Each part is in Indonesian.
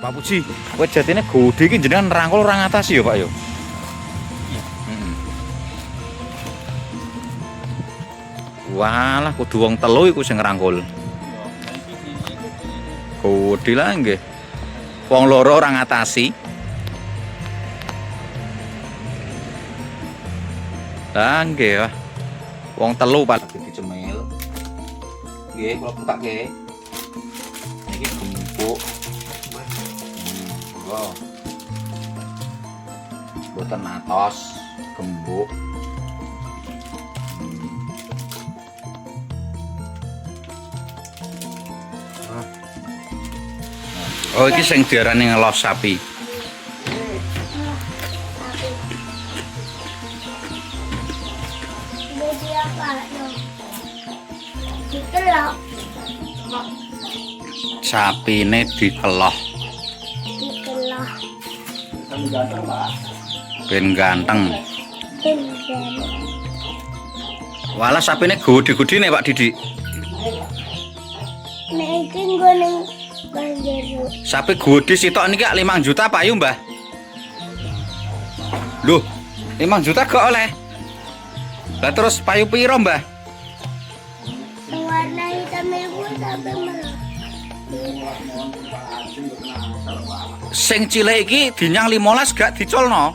Pak Puji, wit jatine gede iki jenengan rangkul ora ngatasi ya, Pak ya? Iya. Walah, kudu wong telu iku sing ngrangkul. Gede lah nggih. Wong loro ora ngatasi. Lah nggih, Wah. Wong telu Pak dicemil. Nggih, kula buka nggih. Iki gempuk. Wow. Boten atos, gembuk. Oh, iki sing diarani ngelos sapi. Sapine dikeloh. Ben ganteng. Walah sapine gede-gede nih Pak Didi. Nek iki nggone banjir. Sapi gede sitok niki 5 juta Pak Yu, Mbah. Loh, 5 juta kok oleh. Lah terus payu piro, Mbah? Warna hitam iku sampai merah. Sing cilik iki dinyang 15 gak diculno.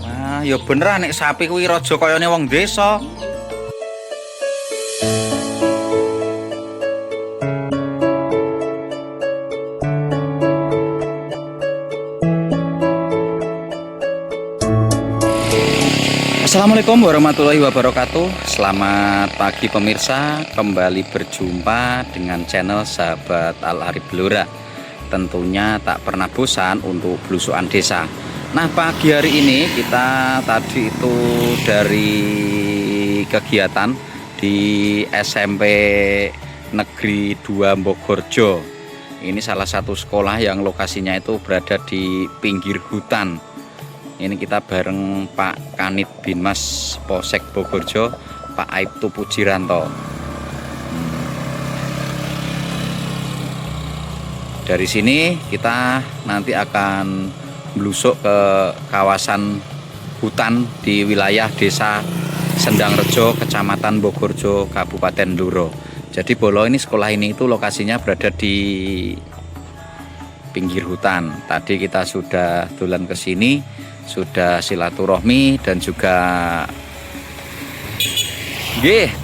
Nah, ya bener nek sapi kuwi raja kayane wong desa. Assalamualaikum warahmatullahi wabarakatuh. Selamat pagi pemirsa, kembali berjumpa dengan channel Sahabat Al-Arif Blora. Tentunya tak pernah bosan untuk belusukan desa. Nah, pagi hari ini kita tadi itu dari kegiatan di SMP Negeri 2 Mbogorjo. Ini salah satu sekolah yang lokasinya itu berada di pinggir hutan. Ini kita bareng Pak Kanit Binmas Polsek Bogorjo, Pak Aibtu Pujiranto. Dari sini kita nanti akan melusuk ke kawasan hutan di wilayah Desa Sendangrejo, Kecamatan Bogorjo, Kabupaten Blora. Jadi Bolo ini sekolah ini itu lokasinya berada di pinggir hutan. Tadi kita sudah dolan ke sini, sudah silaturahmi dan juga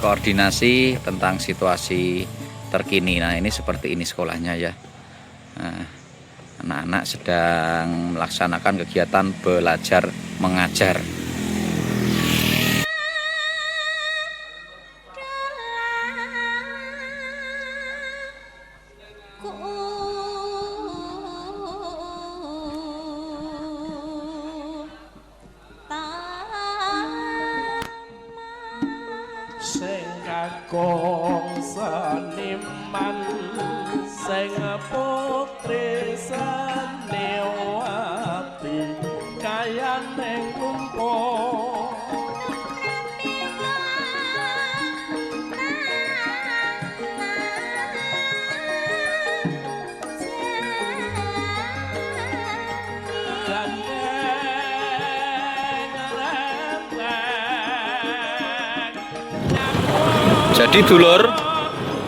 koordinasi tentang situasi terkini. Nah, ini seperti ini sekolahnya ya. Nah, anak-anak sedang melaksanakan kegiatan belajar mengajar. Sing kakung seniman, sing putri seniwati, kaya ning kumpul. Jadi dulur,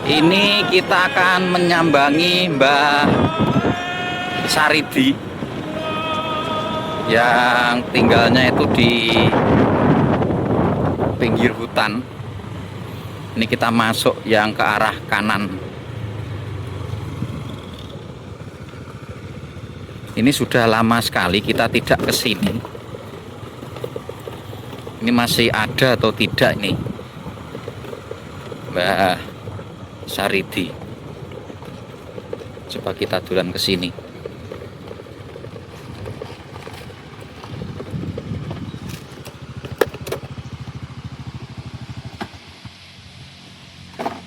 ini kita akan menyambangi Mbah Saridi yang tinggalnya itu di pinggir hutan. Ini kita masuk yang ke arah kanan. Ini sudah lama sekali kita tidak ke sini. Ini masih ada atau tidak ini Mbah Saridi. Coba kita dolan ke sini.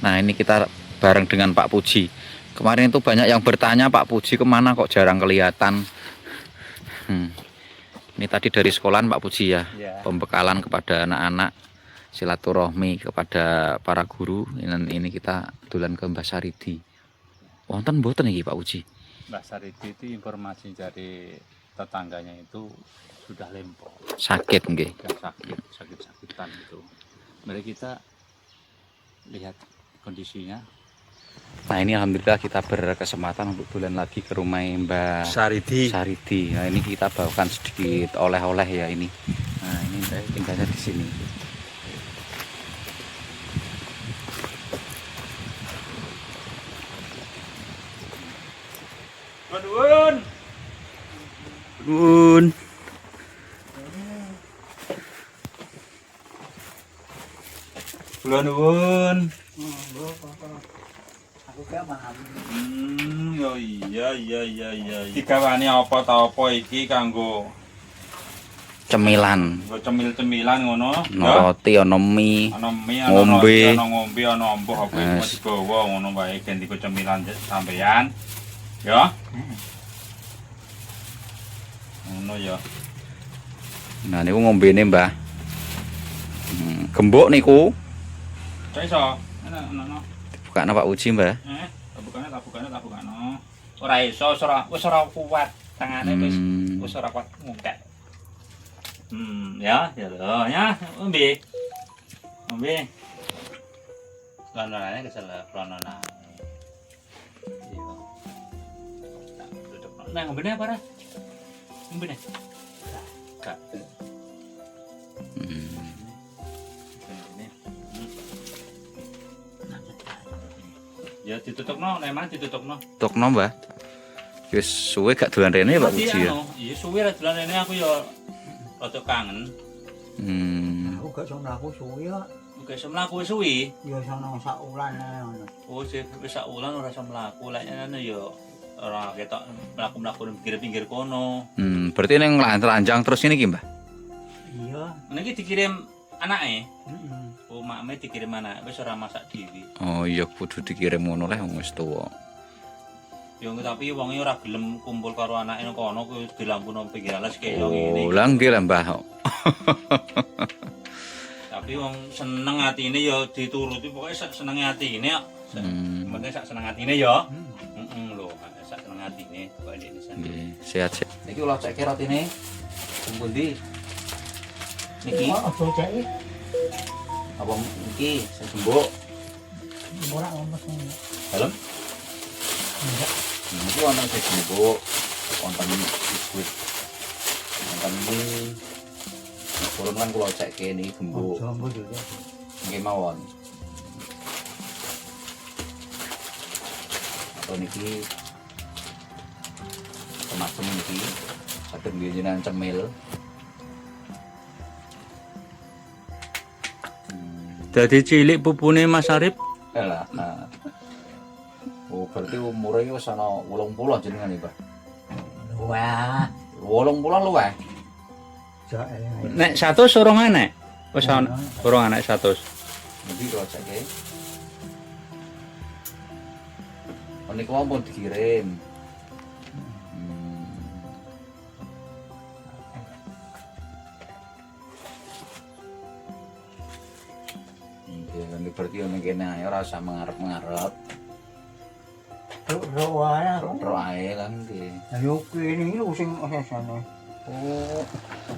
Nah, ini kita bareng dengan Pak Puji. Kemarin itu banyak yang bertanya, Pak Puji kemana kok jarang kelihatan. Ini tadi dari sekolahan Pak Puji ya, pembekalan kepada anak-anak, silaturahmi kepada para guru. Ini kita dolan ke Mbah Saridi. Wonten mboten iki Pak Puji? Mbak Saridi itu informasi dari tetangganya itu sudah lempo, Sakit nggih. sudah sakit-sakitan gitu. Mari kita lihat kondisinya. Nah, ini alhamdulillah kita berkesempatan untuk bulan lagi ke rumah Mbak Saridi. Saridi. Nah, ini kita bawakan sedikit oleh-oleh ya ini. Nah, ini Mbak tinggalnya di sini. Nuwun. Nun. Kula nuwun. Aku gak paham. Ya iya. Digawani apa ta apa iki kanggo Cemilan. cemil-cemilan ngono. Ono roti, ono mie. Ana mie, ana Ngombe. roti, ana ngombe, ana ambuh apa iku Yes. digawa ngono wae ganti ku cemilan sampeyan. Ya. Ngono ya. Nah, niku ngombene, Mbah. Gembok niku. Cek iso. Ana. Bukakno Pak Uji, Mbah. Tak bukane. Ora iso, wis ora kuat. Tangane wis ora kuat ngungkek. Ya lho, ya, ombe. Lanane kesel lanane. Iya. Tak tutup. Nah, ngombe apa ra? Ngombe. Kak. Ya ditutupno, nek ditutupno. Tokno, Mbah. Wis suwe gak dolan rene ya Pak Uji ya. Iya suwe ra dolan rene aku ya rada kangen. Aku gak iso mlaku suwi kok. Oke, semlaku wis suwi. Ya sono sak wulan ae ngono. Oh, wis sak wulan ora iso mlaku. Lek ngene ya ora ketok mlaku-mlaku ning pinggir-pinggir kono. Berarti ning Lanjangan terus ini ki, Mbah. Iya. Niki dikirim anake. Heeh. Oh, makme dikirim anak, wis ora masak dhewe. Oh iya kudu dikirim ngono leh wong wis tuwa. Ya tapi wonge ora gelem kumpul karo anake nang kono kuwi dilampuno pinggir alas kaya ngene. Oh, lah nggih lah, Mbah. Tapi wong seneng atine ya dituruti pokoke sak senenge atine kok. Mengke sak seneng atine ya. Heeh lho, sak seneng atine pokoke dene sen. Nggih, sehat. Niki kula cekke rotine. Kumpul ndi? Niki Aja cek apa niki sing gembok? ora ngomong ngono. Dalem? Enggak. Niki wonten sing gembok, wonten biskuit. Wonten mie. Kurang kan kula cekke niki gembok. Jombo juga. Nggih mawon. Atau niki semacam niki saged njenengan cemil. Dadi cilik pupune Mas Arif. Lah. Oh, berarti umure wis ana 80 jenengan iki, Pak. Wah. 80 luwih. Jak Nek 100 urung enek. Wis ana urung enek 100. Niki kula cekke. Oh, niku ampun dikirim. Ini berarti yang kene ae ora usah mengarep-mengarep. Roa aku. Ro ae lah nggih. Ayo kene iki sing asane. Oh,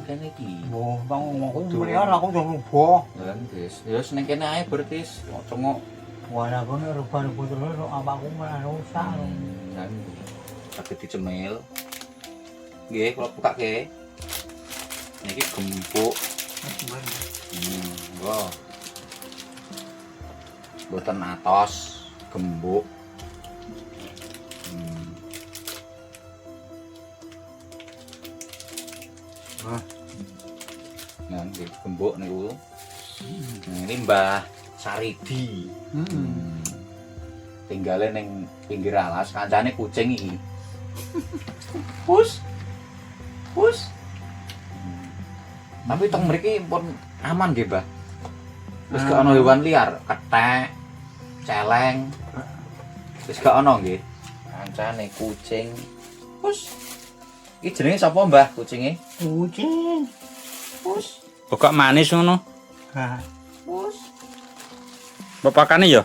kene iki. Oh, bang aku melihat aku udah rubah. Lah nggih. Ya wis ning kene ae berarti cengok. Wah, aku nek rubah-rubah terus awakku malah rusak. Lah nggih. Saged dicemil. Nggih, kula bukake. Niki gembok. Wah. Boten atos, gembok. Wah. Nah, nggih gembok niku. Nah, ini Mbah Saridi. Tinggale ning pinggir alas, kancane kucing iki. Pus. Tapi teng mriki pun aman nggih, Mbah. Wis gak ana hewan liar, kethek, celeng. Wis gak ana nggih. Kancane kucing. Pus. Iki jenenge sapa, Mbah, kucinge? Kucing. Pus. Kok manis ngono? Ha. Pus. Bapakane ya?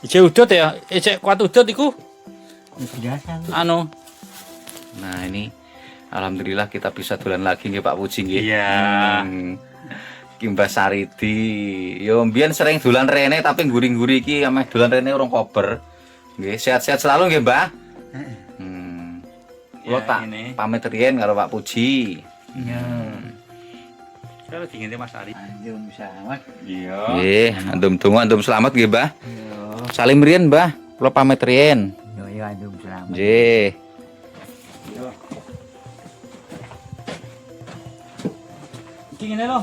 Ije udut ya, ije kuat udut iku. Biasa. Anu. Nah ini alhamdulillah kita bisa dolan lagi nggih Pak Puji nggih. Iya. Ki Mbah Saridi. Yo mbiyen sering dolan rene tapi nguri-nguri iki ameh dolan rene urung kober. Nggih, sehat-sehat selalu nggih, Mbah. Kula tak ini. pamit riyen karo Pak Puji. Iya. Kalau dingin Mas Ali. Anjum selamat. Iya. Nggih, andum donga andum selamat nggih, Mbah. Iya. Salim riyen, Mbah. Kula pamit riyen. Yo anjum selamat. Nggih. Dingin lho.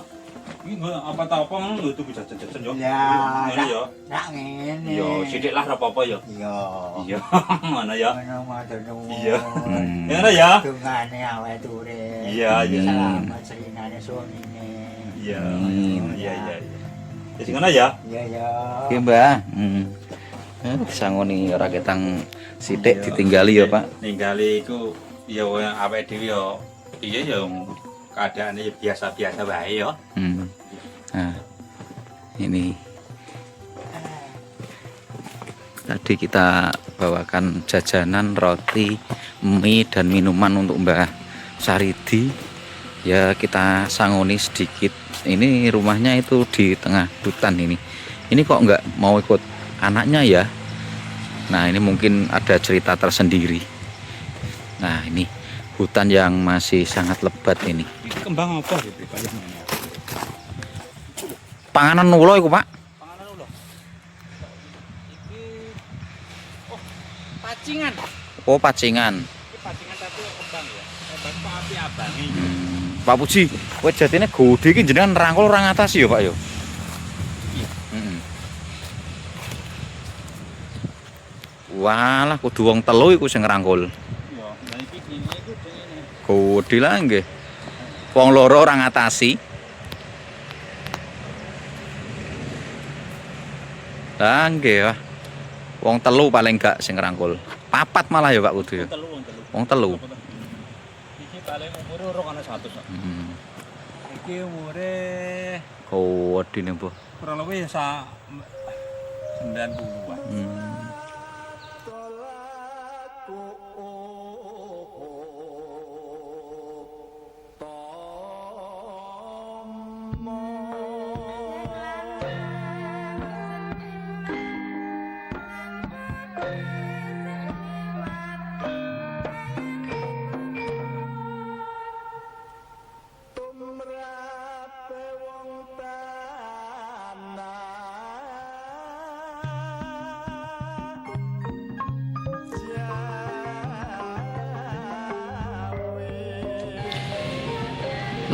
Iki apa ta apa ngono lho tuku jajan-jajan yo. Ya. Ngono yo. Nak ngene. Yo, sithik lah ora apa-apa yo. Iya. Iya, ngono ya. Ngono matur nuwun. Iya. Ngono ya. Tungane awake urip. Iya, iya. Selamat serinane suamine. Iya. Iya, iya. Wis ngono ya. Iya, ya. Nggih, Mbah. Sangoni ora ketang sithik ditinggali ya, Pak. Ninggali iku ya awake dhewe yo piye yo keadaane biasa-biasa wae yo. Nah, ini tadi kita bawakan jajanan, roti, mie dan minuman untuk Mbah Saridi. Ya kita sangoni sedikit. Ini rumahnya itu di tengah hutan ini. Ini kok nggak mau ikut anaknya ya? Nah ini mungkin ada cerita tersendiri. Nah ini hutan yang masih sangat lebat ini. Iki kembang apa gitu kaya Panganan ulo iku, Pak. panganan lho. Iki pacingan. Oh, pacingan. Iki pacingan tapi kembang ya. Kembang kok api abangi. Pak Puji, kowe jatine gede iki jenengan rangkul ora ngatasi ya, Pak ya? Iya. Walah, kudu wong telu iku sing ngrangkul. Iya, nah iki ini iku dene. Gede lah nggih. Wong loro ora ngatasi. Lah nggih ya. Wong telu paling gak sing ngrangkul. Papat malah ya Pak kudu ya. Telu. Wong telu. Iki paling umure ora ana 100 kok. Iki umure Gede nih, Bu. kurang lebih sa 90-an.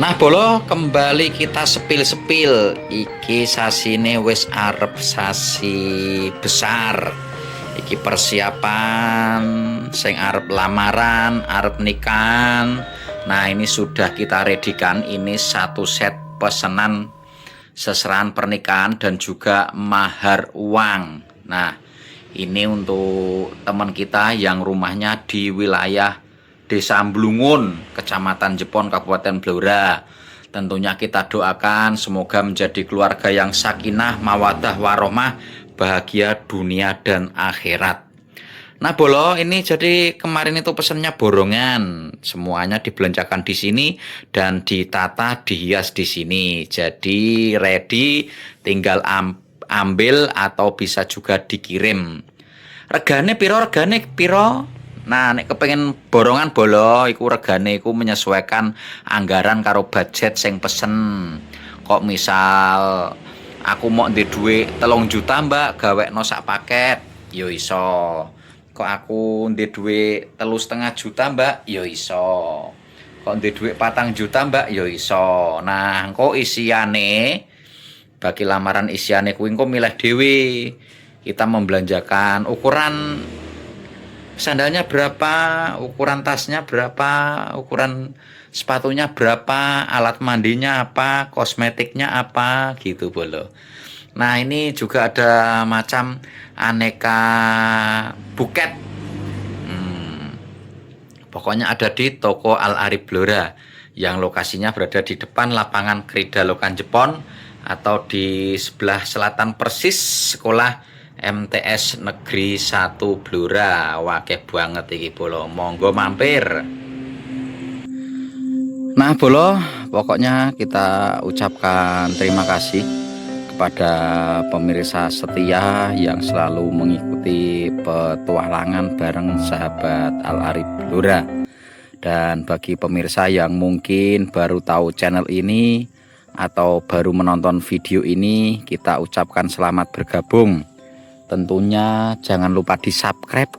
Nah bolo kembali kita sepil-sepil. Iki sasine wis arep sasi besar. Iki persiapan sing arep lamaran, arep nikahan. Nah ini sudah kita redikan. Ini satu set pesanan seserahan pernikahan dan juga mahar uang. Nah ini untuk teman kita yang rumahnya di wilayah Desa Blungun, Kecamatan Jepon, Kabupaten Blora. Tentunya kita doakan semoga menjadi keluarga yang sakinah, mawaddah, warohmah, bahagia dunia dan akhirat. Nah bolo ini jadi kemarin itu pesannya borongan, semuanya dibelanjakan di sini dan ditata dihias di sini. Jadi ready, tinggal ambil atau bisa juga dikirim. Regane piro? Nah, nek kepengen borongan bolo, iku regane iku menyesuaikan anggaran karo budget sing pesen. Kok misal aku mau ndek dhuwit 3 juta, Mbak, gawekno sak paket, yo iso. Kok aku ndek dhuwit 3,5 juta, Mbak, yo iso. Kok ndek dhuwit 4 juta, Mbak, yo iso. Nah, engko isiane bagi lamaran isiane kuwi engko milih dhewe. Kita membelanjakan ukuran sandalnya berapa, ukuran tasnya berapa, ukuran sepatunya berapa, alat mandinya apa, kosmetiknya apa, gitu bolo. Nah ini juga ada macam aneka buket. Pokoknya ada di toko Al-Arif Blora yang lokasinya berada di depan lapangan Krida Lokan Jepon atau di sebelah selatan persis sekolah MTS Negeri 1 Blora. Wakeh banget iki Bolo. Monggo mampir. Nah Bolo, pokoknya kita ucapkan terima kasih kepada pemirsa setia yang selalu mengikuti petualangan bareng sahabat Al-Arif Blora. Dan bagi pemirsa yang mungkin baru tahu channel ini atau baru menonton video ini, kita ucapkan selamat bergabung. Tentunya jangan lupa di subscribe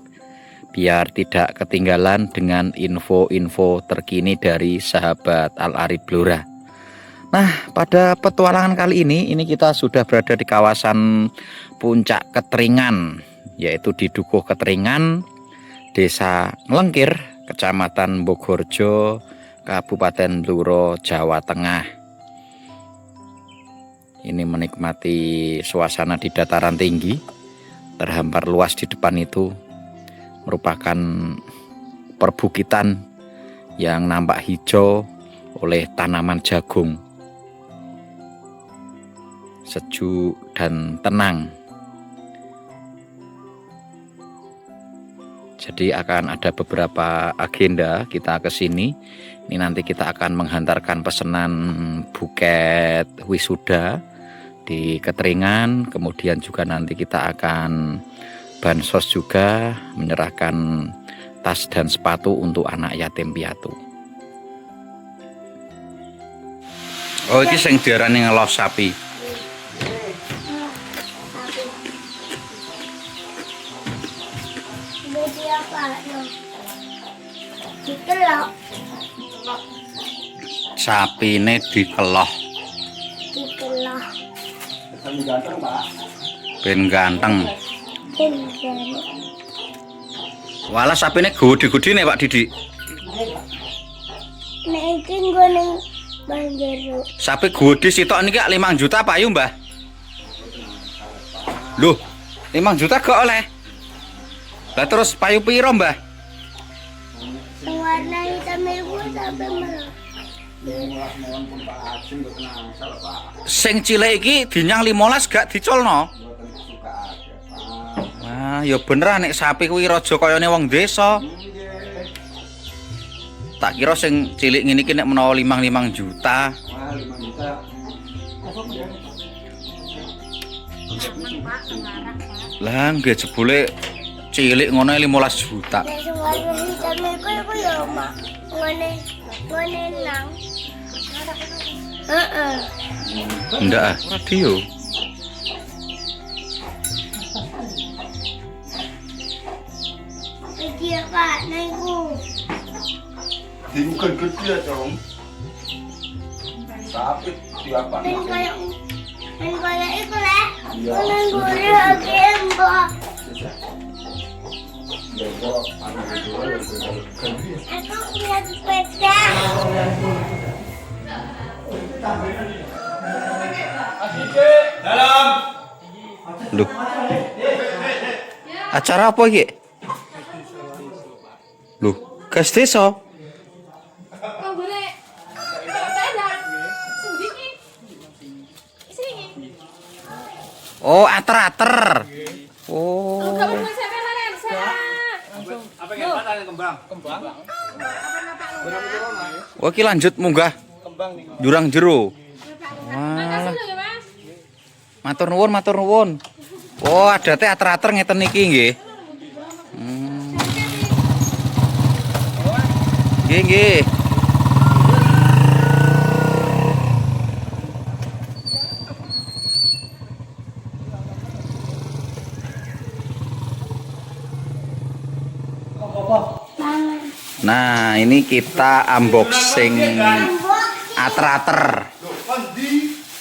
biar tidak ketinggalan dengan info-info terkini dari sahabat Al-Arif Blora. Nah, pada petualangan kali ini kita sudah berada di kawasan Puncak Keteringan, yaitu di Dukuh Keteringan, Desa Nglengkir, Kecamatan Bogorjo, Kabupaten Blora, Jawa Tengah. Ini menikmati suasana di dataran tinggi. Terhampar luas di depan itu merupakan perbukitan yang nampak hijau oleh tanaman jagung. Sejuk dan tenang. Jadi akan ada beberapa agenda kita ke sini. Ini nanti kita akan menghantarkan pesanan buket wisuda di Keteringan, kemudian juga nanti kita akan bansos juga, menyerahkan tas dan sepatu untuk anak yatim piatu. Oh, ini sing diarani ngelos sapi. Jadi apa? Dikelok. Sapine dikeloh. Dikelok. Ben ganteng. Tinggal. Walah sapine gede-gede nih Pak Didi. Nek iki nggo ning Banjero. Sapi gede sitok niki 5 juta payu, Mbah. Loh, 5 juta gak oleh. Lah terus payu piro, Mbah? Warna hitam itu sampai merah. Sing cilik iki dinyang 15 gak diculno. Wah, ya bener nek sapi kuwi raja kayane wong desa. Tak kira sing cilik ngene iki nek menawa 5 juta. Lah nggih jebule cilik ngono 15 juta. Nek sing warna hitam itu ya mak. Ngene nang. Heeh. Ndak radio. Iki apa nengku? Bukan gede ya, Cong. Tapi siapa? Neng kayak itu leh. Neng gue lagi mbak. Aku punya sepeda. Loh. Acara apa iki? Loh, gas desa. Oh, ater-ater. Oh. Apa yang panen kembang? Kembang. Wah, iki lanjut munggah. Jurang jero. Walah. Matur nuwun, matur nuwun. Oh, ada teh ater-ater ngeten niki nggih. Nggih, nggih. Nah, ini kita unboxing ater-ater.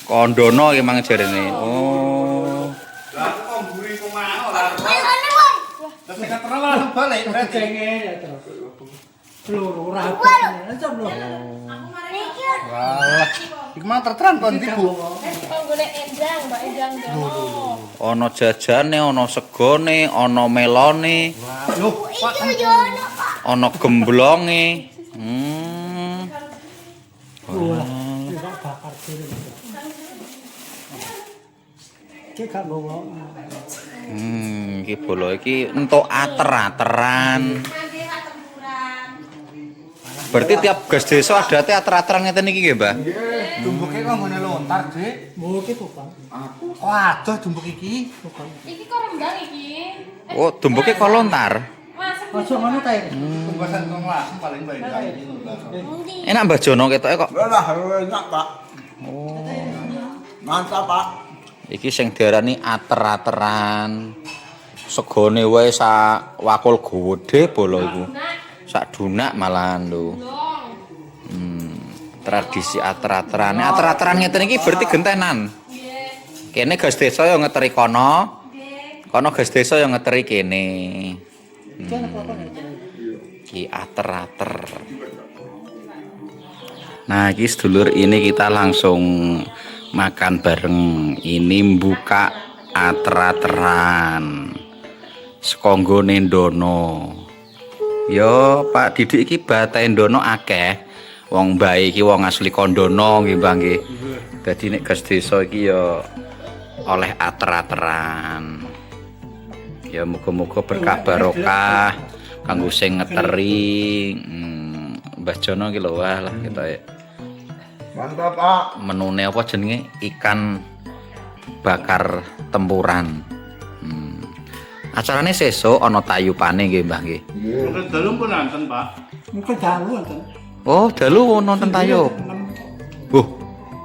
Kondono emang jarene. Oh. Lah kok mburi kumaha ora. Ayo wong. Lah sing terus langsung balik berarti. Peluru rapat. Coba. Walah. Iku mang terterang kon ndi, Bu? Ono jajane, ono segone, ono melone, Loh, Iki yo ono Pak. ono gemblonge. Tidak bakar diri. Kita bawa. Iki bolo iki entuk ater-ateran. Berarti tiap gas desa ada ater-ateran ngeten iki nggih, Mbah? Nggih, dumbuke kok ngene lontar, Dik. Mau iki tukang. Kok adoh dumbuk iki? Iki kok rembang iki. Oh, dumbuke kok lontar. Masak. Masuk ngono ta iki? Tumbasan kok langsung paling baik iki lho, Mbak. Enak Mbah Jono ketoke kok. Lah, enak, Pak. Mantap, Pak. Iki sing diarani ater-ateran. Segone wae sak wakul gede bolo iku. Sak dunak malahan lho. Tradisi ater-aterane. Ater-ateran ngeten iki berarti gentenan. Kene gas desa yo ngeteri kono. Kono gas desa yo ngeteri kene. Iki ater-ater. Nah, iki sedulur ini kita langsung makan bareng. Ini buka ater-ateran. Sekonggone Ndono. Yo Pak Didik iki batahe Ndono akeh. Wong bae iki wong asli Kondono nggih Mbah nggih. Dadi nek gas desa iki yo oleh ater-ateran. Ya muga-muga berkah barokah kanggo sing ngeteri. Mbah Jono iki lho wah lah ketoke. Mantap, Pak. Menune apa jenenge? Ikan bakar tempuran. Acarane sesuk ana tayupane nggih Mbah nggih. Mungkin dalu pun nonton, Pak. Mungkin dalu wonten. Oh, dalu nonton tayub.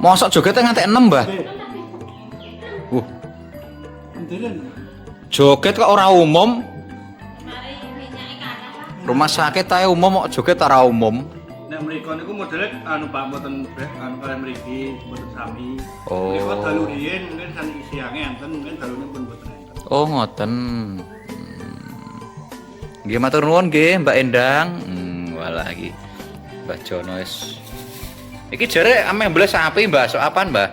Mosok jogete ngantek 6, Mbah. Nderen. Joget kok ora umum. Rumah sakit ae umum kok joget ora umum. Nek mriko niku modele anu Pak mboten anu kalian mriki mboten sami. Oh. Mriko dalu riyen mungkin kan siange enten mungkin dalune pun mboten enten. Oh, ngoten. Nggih matur nuwun nggih Mbak Endang. Walah iki. Mbah Jono wis. Iki jare ame mbleh sapi, Mbah. Sok apaan, Mbah?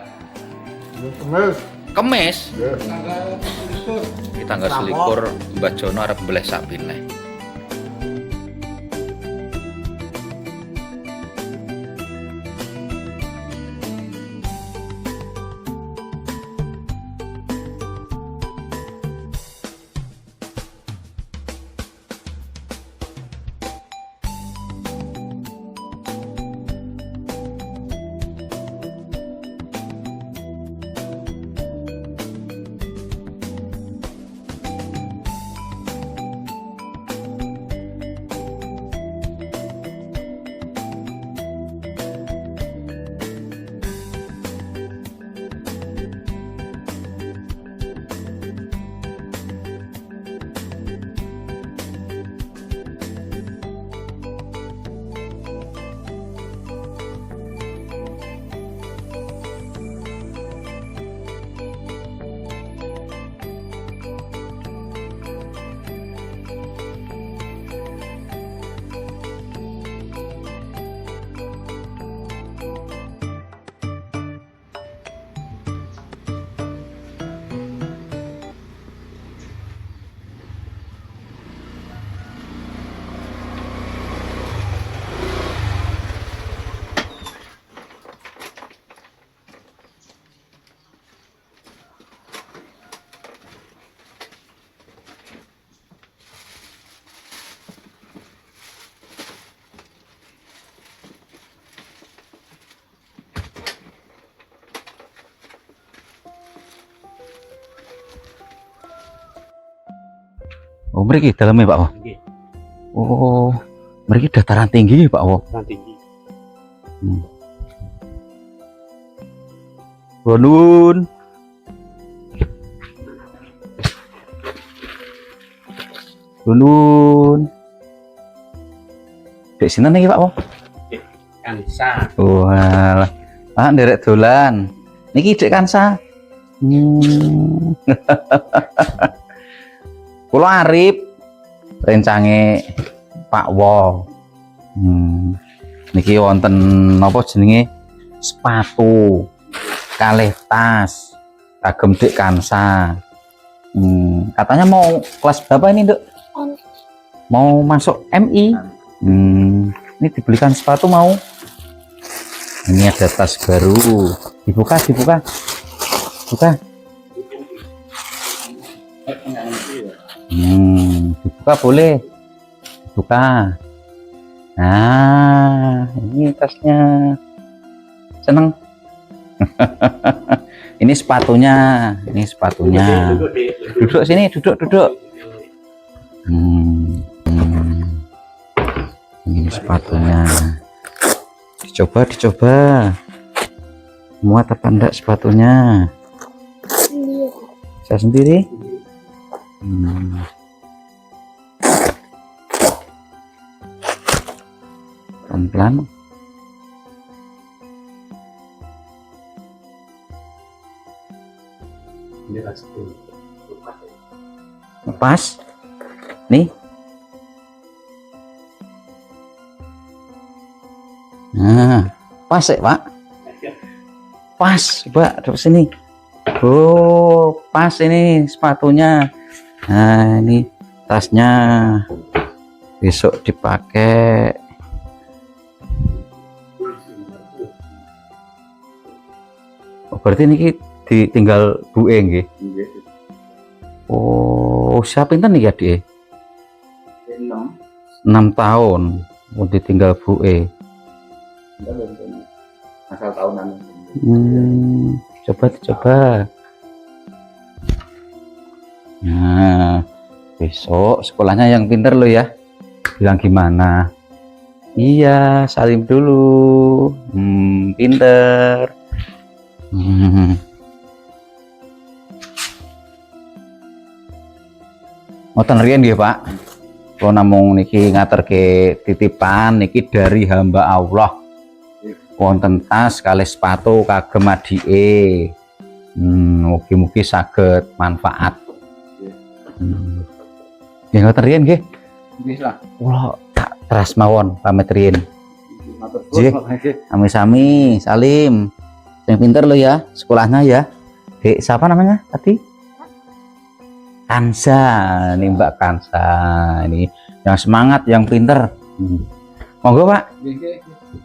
Kemis. Kemis. Tanggal 21. Iki tanggal 21 Mbah Jono arep mbleh sapi neh. Oh, mriki daleme Pak. Nggih. Oh, mriki dataran tinggi Pak. Dataran tinggi. Bonun. Bonun. Dek sinten iki Pak? Kansa. Oh, alah. Ah, nderek dolan. Niki Dek Kansa. Kula Arif rencange Pak Wo. Niki wonten napa jenenge sepatu, kalih tas, kagem Dek Kansa. Katanya mau kelas berapa ini, Dek? Mau masuk MI. Ini dibelikan sepatu mau. Ini ada tas baru. Dibuka. Buka. Dibuka boleh. Buka. Nah, ini tasnya. Seneng. Ini sepatunya. Duduk sini, duduk. Ini sepatunya. Dicoba. Muat apa enggak sepatunya? Saya sendiri. Pelan-pelan. Lepas. Nih. Nah, pas ya, Pak. Pas, Pak, duduk sini. Oh, pas ini sepatunya. Nah, ini tasnya. Besok dipakai. Oh, berarti ini ditinggal Bu E nggih. Oh, siapa pinten nih ya, Dik? 6 tahun. Mau ditinggal Bu E. Asal tahunan. Coba. Nah, besok sekolahnya yang pinter lo ya. Bilang gimana? Iya, salim dulu. Pinter. Ngoten riyen nggih, Pak. Kula namung niki ngaturke titipan niki dari hamba Allah. Wonten tas kalih sepatu kagem adike. Mugi-mugi saged manfaat. Nggih ngoten riyen nggih. Nggih lah. Kula tak teras mawon pamit riyen. Matur Nggih. Sami-sami, salim. Yang pinter lo ya, sekolahnya ya. Dek, siapa namanya tadi? Kansa. Ini Mbak Kansa. Ini yang semangat, yang pinter. Monggo, Pak. Nggih.